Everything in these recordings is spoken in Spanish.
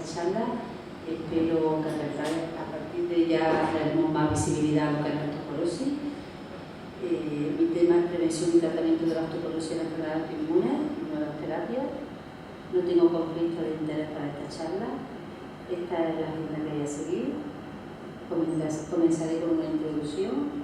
esta charla. Espero que a partir de ya daremos más visibilidad a lo que es la osteoporosis. Mi tema es prevención y tratamiento de la osteoporosis en la enfermedad autoinmune y nuevas terapias. No tengo conflicto de interés para esta charla. Esta es la agenda que voy a seguir. Comenzaré con una introducción.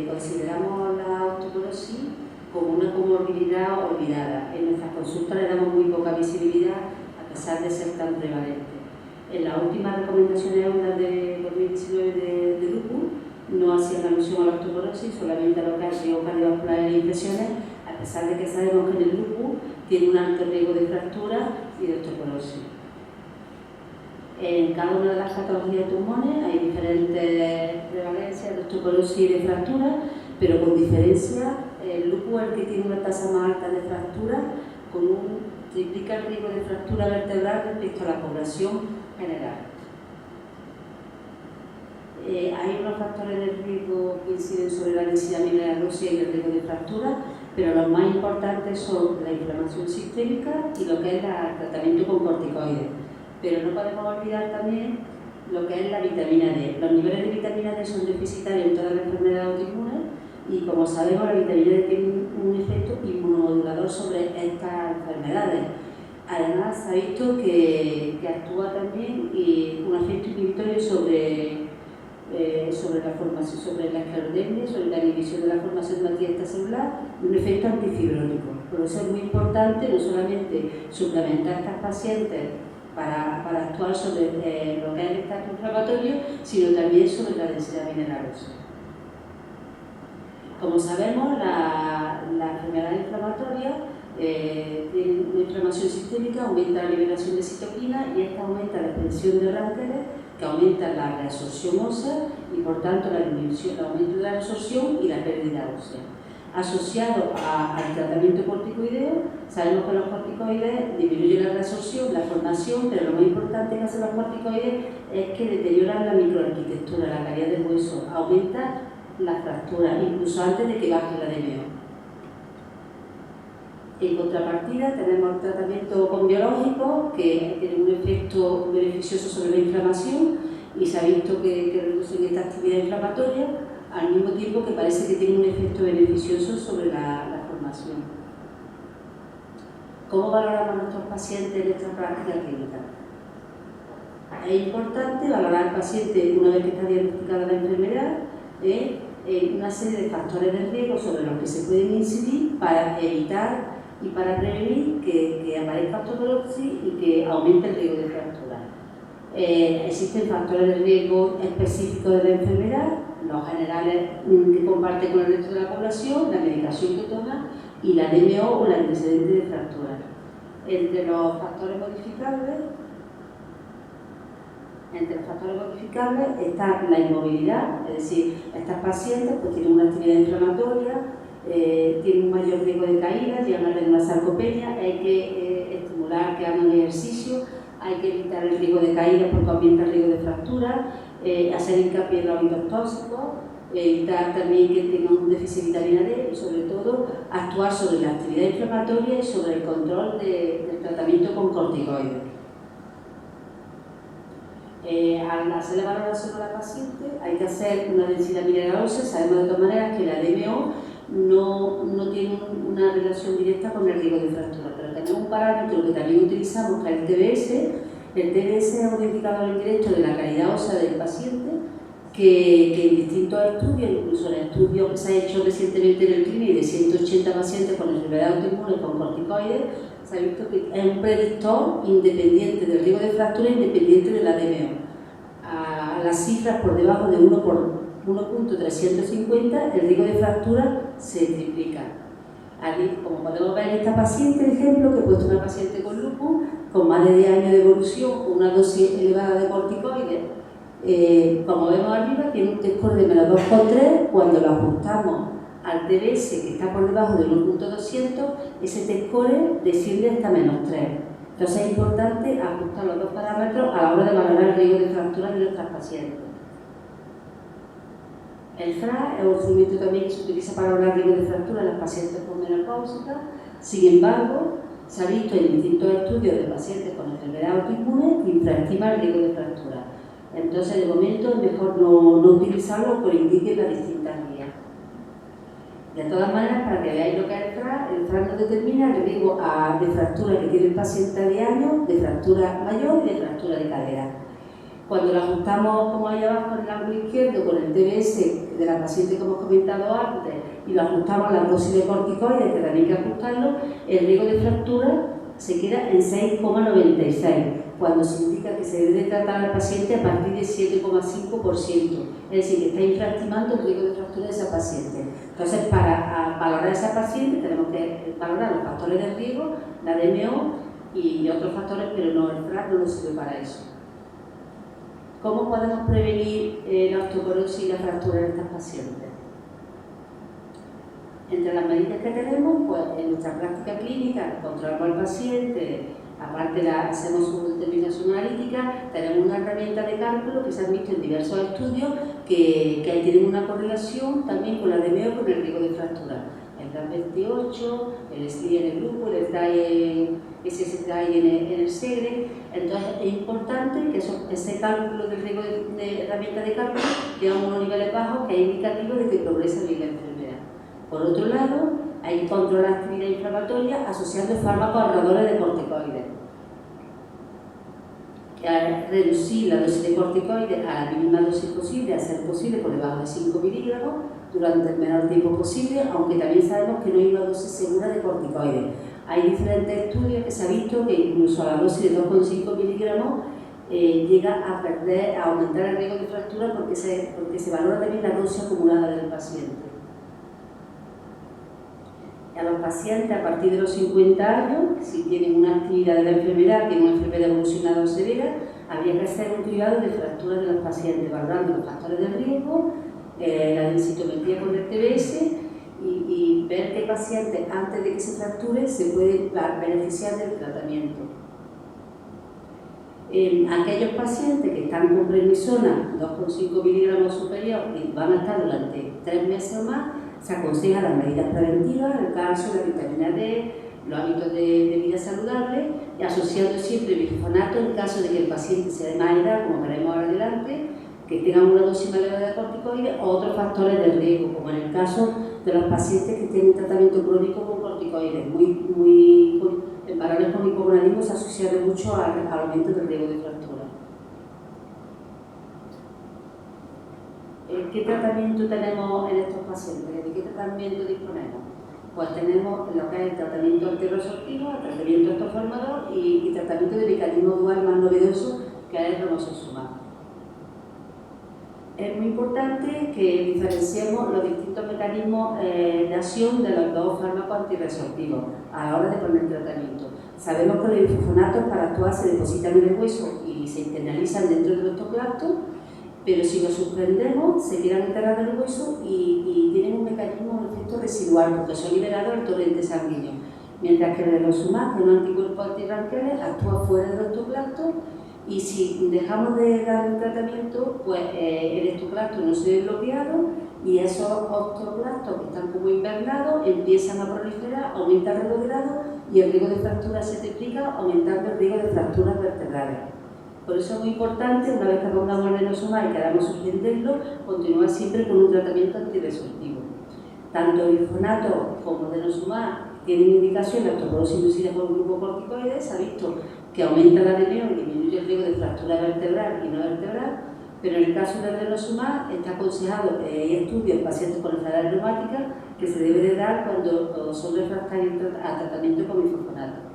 Consideramos la osteoporosis como una comorbilidad olvidada. En nuestras consultas le damos muy poca visibilidad a pesar de ser tan prevalente. En las últimas recomendaciones EULA de 2019 de lupus no hacían alusión a la osteoporosis, solamente a lo que es riesgo cardiovascular e infecciones, a pesar de que sabemos que en el lupus tiene un alto riesgo de fractura y de osteoporosis. En cada una de las patologías de tumores hay diferentes prevalencias de osteoporosis y de fractura, pero con diferencia, el lupus es el que tiene una tasa más alta de fractura, triplica el riesgo de fractura vertebral respecto a la población general. Hay unos factores de riesgo que inciden sobre la densidad mineral ósea y el riesgo de fractura, pero los más importantes son la inflamación sistémica y lo que es el tratamiento con corticoides. Pero no podemos olvidar también lo que es la vitamina D. Los niveles de vitamina D son deficitarios en todas las enfermedades autoinmunes y, como sabemos, la vitamina D tiene un efecto inmunomodulador sobre estas enfermedades. Además, se ha visto que actúa también un efecto inhibitorio sobre la formación, sobre la esclerodermia, sobre la inhibición de la formación de matriz extracelular y un efecto antifibrótico. Por eso es muy importante no solamente suplementar a estas pacientes para actuar sobre lo que es el estatus inflamatorio, sino también sobre la densidad mineral ósea. Como sabemos, la enfermedad inflamatoria tiene una inflamación sistémica, aumenta la liberación de citoquinas y esta aumenta la expresión de ránqueles, que aumenta la reabsorción ósea y, por tanto, el aumento de la reabsorción y la pérdida ósea. Asociado al tratamiento corticoideo, sabemos que los corticoides disminuyen la reabsorción, la formación, pero lo más importante que hacen los corticoides es que deterioran la microarquitectura, la calidad del hueso, aumenta la fractura, incluso antes de que baje la DMO. En contrapartida, tenemos el tratamiento con biológicos que tienen un efecto beneficioso sobre la inflamación y se ha visto que reducen esta actividad inflamatoria, al mismo tiempo que parece que tiene un efecto beneficioso sobre la formación. ¿Cómo valoramos a nuestros pacientes en nuestra práctica clínica? Es importante valorar al paciente una vez que está diagnosticada la enfermedad, una serie de factores de riesgo sobre los que se pueden incidir para evitar y para prevenir que aparezca osteoporosis y que aumente el riesgo de fractura. Existen factores de riesgo específicos de la enfermedad, los generales que comparte con el resto de la población, la medicación que toma y la DMO o el antecedente de fractura. Entre los factores modificables está la inmovilidad, es decir, estas pacientes pues, tienen una actividad inflamatoria, tienen un mayor riesgo de caída, llegan a tener una sarcopenia, hay que estimular que hagan ejercicio, hay que evitar el riesgo de caída porque aumenta el riesgo de fractura, hacer hincapié en los hábitos tóxicos, evitar también que tengan un déficit de vitamina D y, sobre todo, actuar sobre la actividad inflamatoria y sobre el control del tratamiento con corticoides. Al hacer la valoración a la paciente hay que hacer una densidad mineral ósea. Sabemos de todas maneras que la DMO no tiene una relación directa con el riesgo de fractura, pero tenemos un parámetro que también utilizamos, que es el TBS. El TBS es un indicador indirecto de la calidad ósea del paciente que en distintos estudios, incluso en estudios que se ha hecho recientemente en el CLINIC de 180 pacientes con enfermedad autoinmune con corticoides, se ha visto que es un predictor independiente del riesgo de fractura, independiente de la DMO. A las cifras por debajo de 1 por 1.350, el riesgo de fractura se triplica. Aquí, como podemos ver en esta paciente, por ejemplo, que he puesto una paciente con lupus, con más de 10 años de evolución, con una dosis elevada de corticoides, como vemos arriba, tiene un T-score de menos 2,3. Cuando lo ajustamos al TBS, que está por debajo de 1.200, ese T-score desciende hasta menos 3. Entonces es importante ajustar los dos parámetros a la hora de valorar el riesgo de fractura de nuestras pacientes. El FRA es un instrumento también que se utiliza para valorar el riesgo de fractura en las pacientes posmenopáusicas. Sin embargo, se ha visto en distintos estudios de pacientes con enfermedad autoinmune que infraestima el riesgo de fractura. Entonces, de momento es mejor no utilizarlo porque indique las distintas vías. De todas maneras, para que veáis lo que es el FRAC nos determina el riesgo de fractura que tiene el paciente a diario, de fractura mayor y de fractura de cadera. Cuando lo ajustamos, como ahí abajo en el ángulo izquierdo, con el TBS de la paciente que hemos comentado antes, y lo ajustamos a la dosis de corticoides, que también hay que ajustarlo, el riesgo de fractura se queda en 6,96, cuando se indica que se debe tratar al paciente a partir de 7,5%, es decir, que está infraestimando el riesgo de fractura de esa paciente. Entonces, para valorar a esa paciente tenemos que valorar los factores de riesgo, la DMO y otros factores, pero no, el FRAC no nos sirve para eso. ¿Cómo podemos prevenir la osteoporosis y la fractura en estas pacientes? Entre las medidas que tenemos, pues en nuestra práctica clínica controlamos al paciente, aparte hacemos su determinación analítica, tenemos una herramienta de cálculo que se han visto en diversos estudios que tienen una correlación también con la DMO con el riesgo de fractura. El DAS 28, el STI en el grupo, el SSTI en el SEGRE. Entonces es importante que ese cálculo del riesgo de herramienta de cálculo lleva unos niveles bajos que es indicativo de que progresa bien la enfermedad. Por otro lado, hay que controlar la actividad inflamatoria asociando fármacos ahorradores de corticoides. Reducir la dosis de corticoides a la mínima dosis posible, a ser posible por debajo de 5 miligramos durante el menor tiempo posible, aunque también sabemos que no hay una dosis segura de corticoides. Hay diferentes estudios que se ha visto que incluso a la dosis de 2,5 miligramos llega a aumentar el riesgo de fractura porque se valora también la dosis acumulada del paciente. A los pacientes a partir de los 50 años, si tienen una actividad de la enfermedad, tienen una enfermedad evolucionada o severa, habría que hacer un cribado de fracturas de los pacientes, valorando los factores de riesgo, la densitometría con el TBS y ver qué pacientes antes de que se fracture se pueden beneficiar del tratamiento. Aquellos pacientes que están con prednisona 2,5 miligramos superior y van a estar durante 3 meses o más, se aconseja las medidas preventivas, el calcio, la vitamina D, los hábitos de vida saludable, y asociando siempre bifonato en caso de que el paciente sea de más edad, como veremos ahora adelante, que tengan una dosis más elevada de corticoides o otros factores de riesgo, como en el caso de los pacientes que tienen tratamiento crónico con corticoides. En varones con hipogonadismo se asocia mucho al aumento del riesgo de fractura. ¿Qué tratamiento tenemos en estos pacientes? ¿De qué tratamiento disponemos? Pues tenemos lo que es el tratamiento antirresortivo, el tratamiento osteoformador y tratamiento de mecanismo dual más novedoso, que es el romosozumab. Es muy importante que diferenciemos los distintos mecanismos de acción de los dos fármacos antirresortivos a la hora de poner tratamiento. Sabemos que los bifonatos para actuar se depositan en el hueso y se internalizan dentro del osteoclasto, pero si los suspendemos se quedan enterrados en el hueso y tienen un mecanismo de efecto residual porque son liberados al torrente sanguíneo. Mientras que el denosumab, que es un anticuerpo antibranquiales, actúa fuera del osteoclasto y si dejamos de dar el tratamiento, pues el osteoclasto no se ve bloqueado y esos osteoclastos que están como invernados empiezan a proliferar, aumenta el riesgo de grado y el riesgo de fractura se triplica, aumentando el riesgo de fracturas vertebrales. Por eso es muy importante, una vez que pongamos el denosumab y queramos suspenderlo, continuar siempre con un tratamiento antirresortivo. Tanto el bifonato como el denosumab tienen indicación de osteoporosis inducida por un grupo corticoide, se ha visto que aumenta la DMO y disminuye el riesgo de fractura vertebral y no vertebral, pero en el caso del denosumab está aconsejado, hay estudios en pacientes con enfermedades reumáticas que se debe de dar cuando son refractarios a tratamiento con bifonato.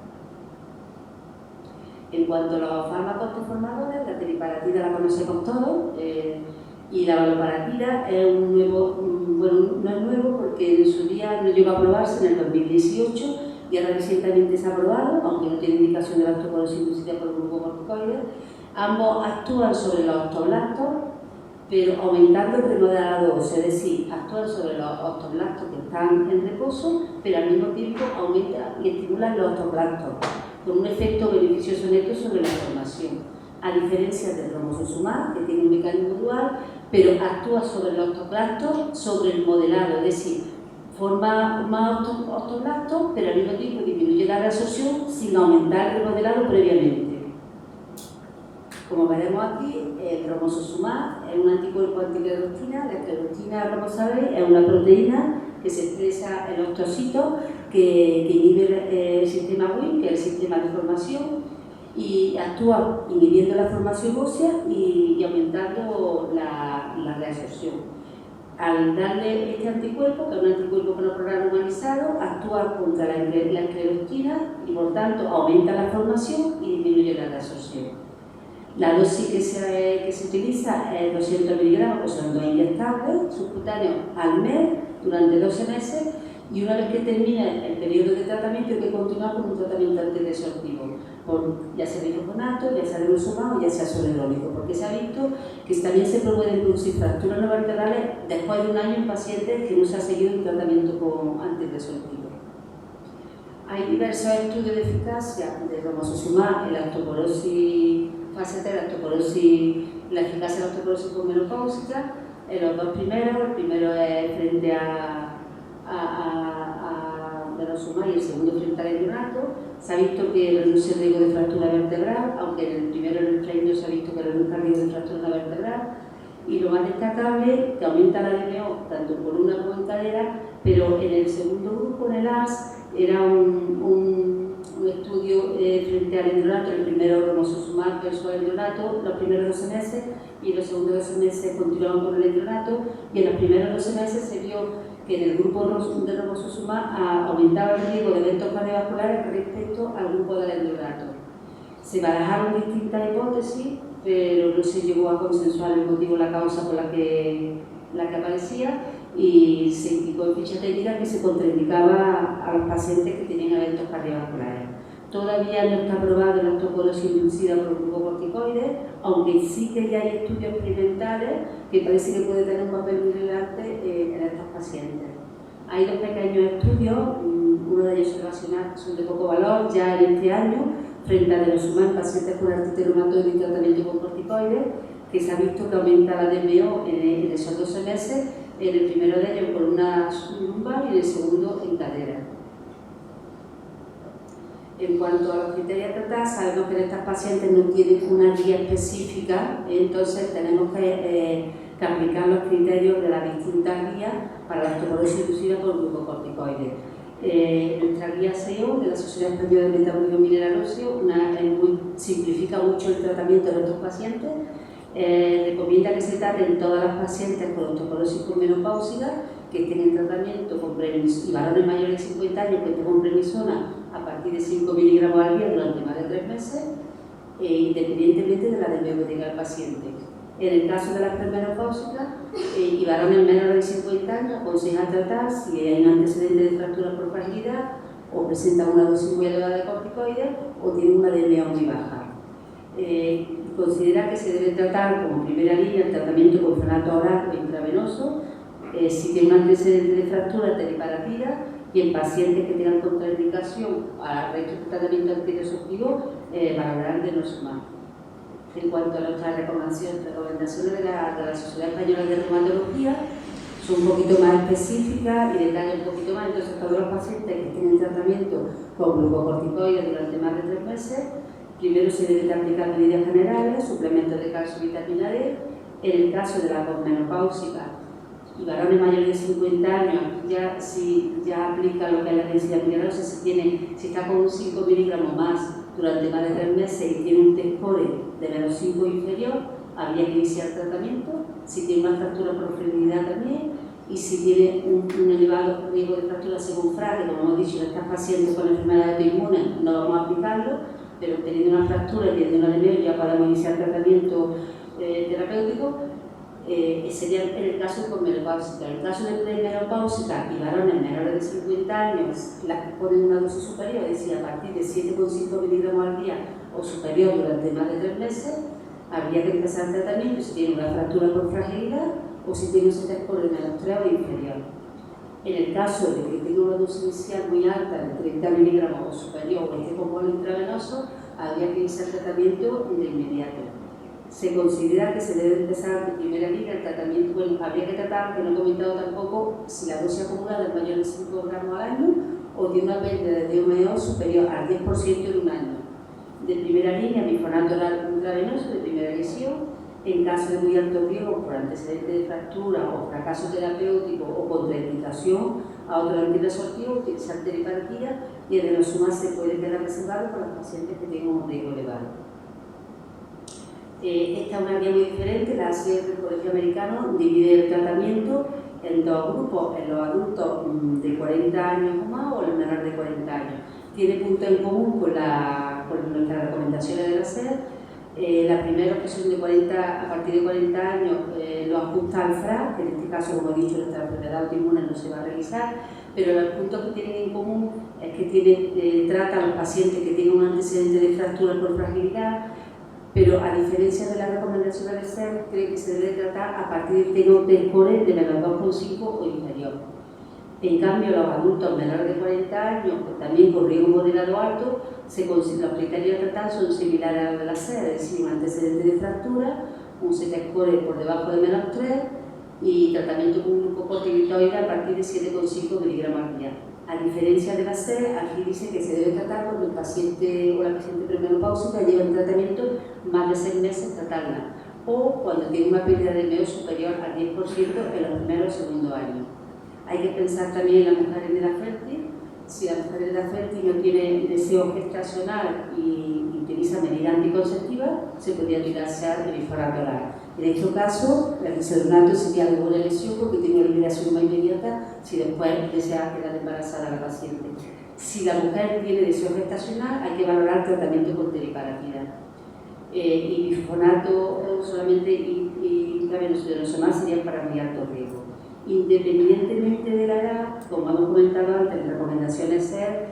En cuanto a los fármacos osteoformadores, la teriparatida la conocemos todos y la valoparatida es un nuevo, no es nuevo porque en su día no llegó a aprobarse en el 2018 y ahora recientemente se ha aprobado, aunque no tiene indicación de la osteoporosis inducida por el grupo corticoide. Ambos actúan sobre los osteoblastos, pero aumentando el premoderado, es decir, actúan sobre los osteoblastos que están en reposo, pero al mismo tiempo aumentan y estimulan los osteoblastos, con un efecto beneficioso neto sobre la formación, a diferencia del romosozumab, que tiene un mecanismo dual, pero actúa sobre los osteoclastos, sobre el modelado, es decir, forma más ortoblastos, pero al mismo tiempo disminuye la reabsorción sin aumentar el remodelado previamente. Como veremos aquí, el romosozumab es un anticuerpo anticlerotina. La esclerotina, como sabéis, es una proteína que se expresa en los osteocitos que inhibe el sistema Wnt, que es el sistema de formación, y actúa inhibiendo la formación ósea y aumentando la reabsorción. Al darle este anticuerpo, que es un anticuerpo monoclonal humanizado, actúa contra la esclerotina y por tanto aumenta la formación y disminuye la reabsorción. La dosis que se utiliza es 200 miligramos, que son 2 inyectables subcutáneos al mes durante 12 meses, y una vez que termine el periodo de tratamiento hay que continuar con un tratamiento antidesortivo, ya sea bifoconato, ya sea denosumab o ya sea soledrónico, porque se ha visto que también se pueden producir fracturas no vertebrales después de un año en pacientes que no se ha seguido el tratamiento con antidesortivo. Hay diversos estudios de eficacia de romosozumab en la osteoporosis fase 3, la eficacia de la osteoporosis posmenopáusica. En los dos primeros, el primero es frente a denosumab y el segundo frente al endronato. Se ha visto que reduce el riesgo de fractura vertebral, aunque en el primero, en el freino, se ha visto que reduce el riesgo de fractura vertebral. Y lo más destacable, que aumenta la DMO tanto en columna como en cadera, pero en el segundo grupo, en el AS, era un estudio frente al endronato, el primero romosozumab versus el endronato, los primeros 12 meses, y los segundos 12 meses continuaban con el endronato, y en los primeros 12 meses se vio que en el grupo de romosozumab aumentaba el riesgo de eventos cardiovasculares respecto al grupo del endronato. Se barajaron distintas hipótesis, pero no se llegó a consensuar el motivo, la causa por la que aparecía, y se indicó en ficha técnica que se contraindicaba a los pacientes que tenían eventos cardiovasculares. Todavía no está aprobada la osteoporosis inducida por glucocorticoides, aunque sí que ya hay estudios experimentales que parece que puede tener un papel muy relevante en estos pacientes. Hay dos pequeños estudios, uno de ellos son de poco valor, ya en este año, frente a denosumab en pacientes con artritis reumatoide y tratamiento con corticoides, que se ha visto que aumenta la DMO en esos 12 meses, en el primero de ellos por una lumbar y en el segundo en cadera. En cuanto a los criterios a tratar, sabemos que en estas pacientes no tienen una guía específica, entonces tenemos que aplicar los criterios de las distintas guías para la osteoporosis inducida por glucocorticoides. Nuestra guía SEO de la Sociedad Española de Metabolismo Mineral Óseo simplifica mucho el tratamiento de nuestros pacientes. Recomienda que se traten todas las pacientes con osteoporosis posmenopáusica que estén en tratamiento con y varones mayores de 50 años que estén con prednisona a partir de 5 miligramos al día durante más de 3 meses, independientemente de la DMO que tenga el paciente. En el caso de las premenopáusicas y varones menores de 50 años, aconseja tratar si hay un antecedente de fractura por fragilidad o presenta una dosis muy elevada de corticoides o tiene una DMO muy baja. Considera que se debe tratar como primera línea el tratamiento con fosfato oral o intravenoso si tiene un antecedente de fractura periparatida y en pacientes que tengan contraindicación al resto del tratamiento antidesortivo valorarán denosumab. En cuanto a nuestras recomendaciones de la Sociedad Española de Reumatología, son un poquito más específicas y detallan un poquito más. Entonces, todos los pacientes que estén en tratamiento con glucocorticoides durante más de 3 meses, primero se deben aplicar medidas generales, suplementos de calcio y vitamina D. En el caso de la posmenopáusica y varones mayores de 50 años, ya aplica lo que es la densidad mineral, si está con un 5 miligramos más durante más de 3 meses y tiene un T-score de menos 5 inferior, habría que iniciar tratamiento. Si tiene una fractura por fragilidad también, y si tiene un elevado riesgo de fractura según Frage, como hemos dicho, en estas pacientes con enfermedades autoinmunes no vamos a aplicarlo, pero teniendo una fractura y teniendo una DMO ya podemos iniciar tratamiento terapéutico. Sería en el caso de posmenopáusica. En el caso de premenopáusica y varones menores de 50 años, las que ponen una dosis superior, es decir, a partir de 7,5 miligramos al día o superior durante más de 3 meses, habría que empezar el tratamiento si tiene una fractura por fragilidad o si tiene un T-score de menos 3 o inferior. En el caso de que tenga una dosis inicial muy alta, de 30 miligramos o superior, o esté con bolo intravenoso, habría que iniciar tratamiento de inmediato. Se considera que se debe empezar de primera línea el tratamiento. Bueno, habría que tratar, que no he comentado tampoco, si la dosis acumulada es mayor de 5 gramos al año o tiene una pérdida de DMO superior al 10% en un año. De primera línea, bifonato oral intravenoso de primera lesión. En caso de muy alto riesgo por antecedente de fractura o fracaso terapéutico o contraindicación a otro antiresortivo, utilizar teriparatida, y el denosumab se puede quedar reservado para los pacientes que tengan un riesgo elevado. Esta es una guía muy diferente, la ACR del Colegio Americano divide el tratamiento en dos grupos, en los adultos de 40 años o más o los menores de 40 años. Tiene puntos en común con nuestras recomendaciones de la SER. La primera, que son de 40, a partir de 40 años, lo ajusta al FRA, que en este caso, como he dicho, nuestra enfermedad autoinmune no se va a realizar, pero los puntos que tienen en común es que trata a los pacientes que tienen un antecedente de fractura por fragilidad, pero a diferencia de la recomendación de SER, cree que se debe tratar a partir de T scores de menos 2,5 o inferior. En cambio, los adultos menores de 40 años, también con riesgo moderado alto, los criterios a tratar son similares a los de la SER, es decir, un antecedente de fractura, un CT-score por debajo de menos 3 y tratamiento con glucocorticoide a partir de 7,5 miligramos al día. A diferencia de la SER, aquí dice que se debe tratar cuando el paciente o la paciente premenopáusica lleva en tratamiento más de 6 meses tratarla, o cuando tiene una pérdida de DMO superior al 10% en los primeros o segundos años. Hay que pensar también en la mujer en edad fértil. Si la mujer en edad fértil no tiene deseo gestacional y utiliza medidas anticonceptivas, se podría utilizar el bifonato oral. En este caso, el bisodonato sería de buena lesión porque tiene una liberación más inmediata si después desea quedar embarazada la paciente. Si la mujer tiene deseo gestacional, hay que valorar tratamiento con teriparatida. Y bifonato solamente y intravenoso de denosumab serían para muy alto riesgo. Independientemente de la edad, como hemos comentado antes, las recomendaciones SER,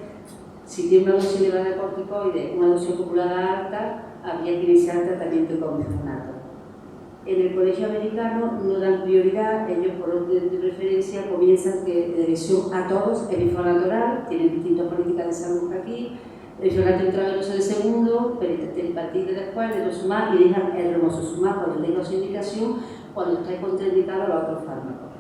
si tiene una dosis elevada de corticoides, una dosis acumulada alta, habría que iniciar tratamiento con bifonato. En el Colegio Americano no dan prioridad, ellos por orden de preferencia comienzan de lesión a todos el bifonato oral, tienen distintas políticas de salud aquí, el bifonato intravenoso de segundo, teriparatida después, el denosumab y dejan el romosozumab cuando tenga su indicación, cuando está contraindicado los otros fármacos.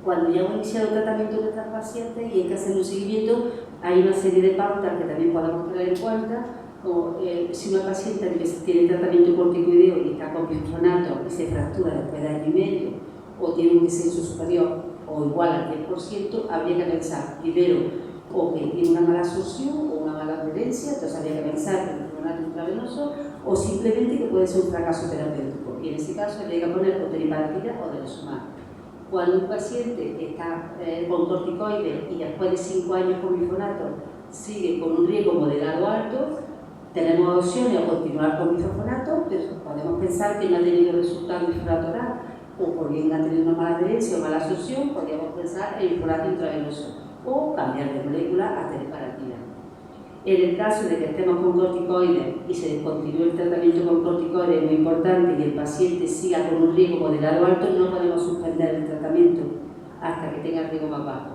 Cuando ya hemos iniciado el tratamiento de nuestras pacientes y hay que hacer un seguimiento, hay una serie de pautas que también podemos tener en cuenta, como si una paciente que tiene tratamiento corticoideo y está con bifonato y se fractura después de año y medio o tiene un descenso superior o igual al 10%, habría que pensar primero o que tiene una mala absorción o una mala adherencia, entonces habría que pensar en el bifonato intravenoso o simplemente que puede ser un fracaso terapéutico y en ese caso habría que poner o teriparatida o denosumab. Cuando un paciente está con corticoides y después de 5 años con bifonato sigue con un riesgo moderado alto, tenemos opciones a continuar con bifonato, pero podemos pensar que no ha tenido resultado bifonato oral o por bien ha tenido una mala adherencia o mala absorción, podríamos pensar en bifonato intravenoso o cambiar de molécula a teriparatida. En el caso de que estemos con corticoides y se descontinúe el tratamiento con corticoides, es muy importante y el paciente siga con un riesgo moderado alto, no podemos suspender el tratamiento hasta que tenga el riesgo más bajo.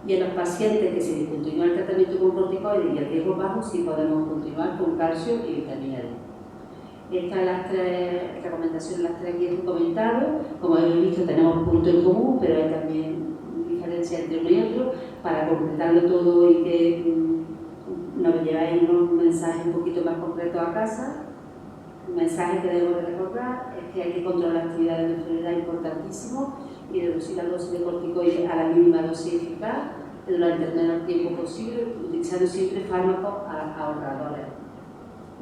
Y en los pacientes que se discontinúa el tratamiento con corticoides y el riesgo bajo, sí podemos continuar con calcio y vitamina D. Estas son las 3 recomendaciones, las 3 que he comentado. Como hemos visto, tenemos puntos en común, pero hay también diferencias entre uno y otro. Para completarlo todo y que nos lleváis unos mensajes un poquito más concretos a casa. Un mensaje que debemos de recordar es que hay que controlar la actividad de la enfermedad, importantísimo, y reducir la dosis de corticoides a la mínima dosis eficaz durante el menor tiempo posible, utilizando siempre fármacos ahorradores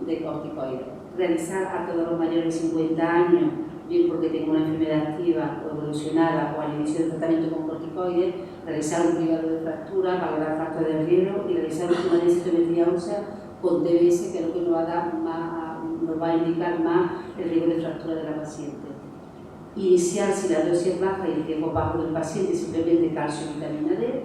de corticoides. Realizar a todos los mayores de 50 años, bien porque tengan una enfermedad activa o evolucionada o al inicio del tratamiento con corticoides, realizar un cribado de fractura, valorar factores de riesgo y realizar una densitometría ósea con TBS, que es lo que nos va a indicar más el riesgo de fractura de la paciente. Iniciar si la dosis es baja y el riesgo bajo del paciente, simplemente calcio y vitamina D,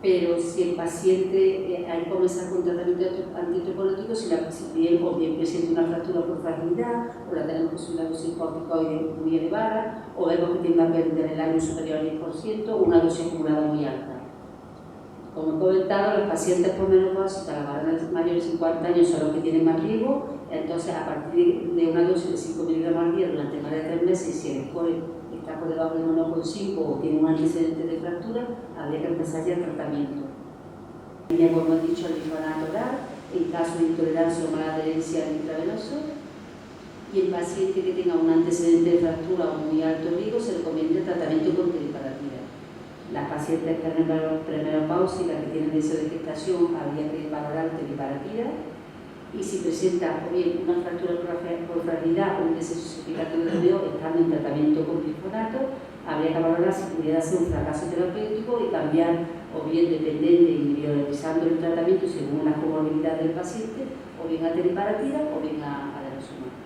pero si el paciente hay que comenzar con tratamiento antihipercológico si bien presenta una fractura por fragilidad o la tenemos con una dosis corticoide muy elevada o vemos que tiene una pérdida en el año superior al 10% o una dosis acumulada muy alta. Como he comentado, los pacientes por menopausia, las varones mayores de 50 años son los que tienen más riesgo, entonces a partir de una dosis de 5 miligramos al día durante más de 3 meses, si el score está por debajo de 1,5 o tiene un antecedente de fractura, habría que empezar ya el tratamiento. Ya como he dicho, el bifenato oral, en caso de intolerancia o mala adherencia al intravenoso, y el paciente que tenga un antecedente de fractura o muy alto riesgo se recomienda el tratamiento con teriparatida. Las pacientes premenopáusicas que tienen deseo de gestación habría que valorar teriparatida, y si presenta o bien una fractura por fragilidad o un deceso significativo de DMO estando en tratamiento con bifenato, habría que valorar si pudiera ser un fracaso terapéutico y cambiar o bien dependiente y priorizando el tratamiento según la comorbilidad del paciente, o bien a teriparatida o bien a denosumab.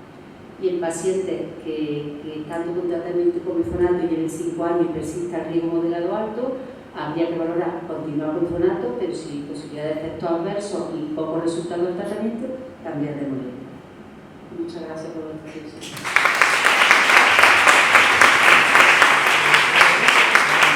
Y en pacientes que estando con tratamiento con bifenato y lleven 5 años y persista el riesgo moderado alto, habría que valorar continuar con bifenato, pero sin posibilidad de efectos adversos y pocos resultados del tratamiento, cambiar de modelo. Muchas gracias por vuestra atención.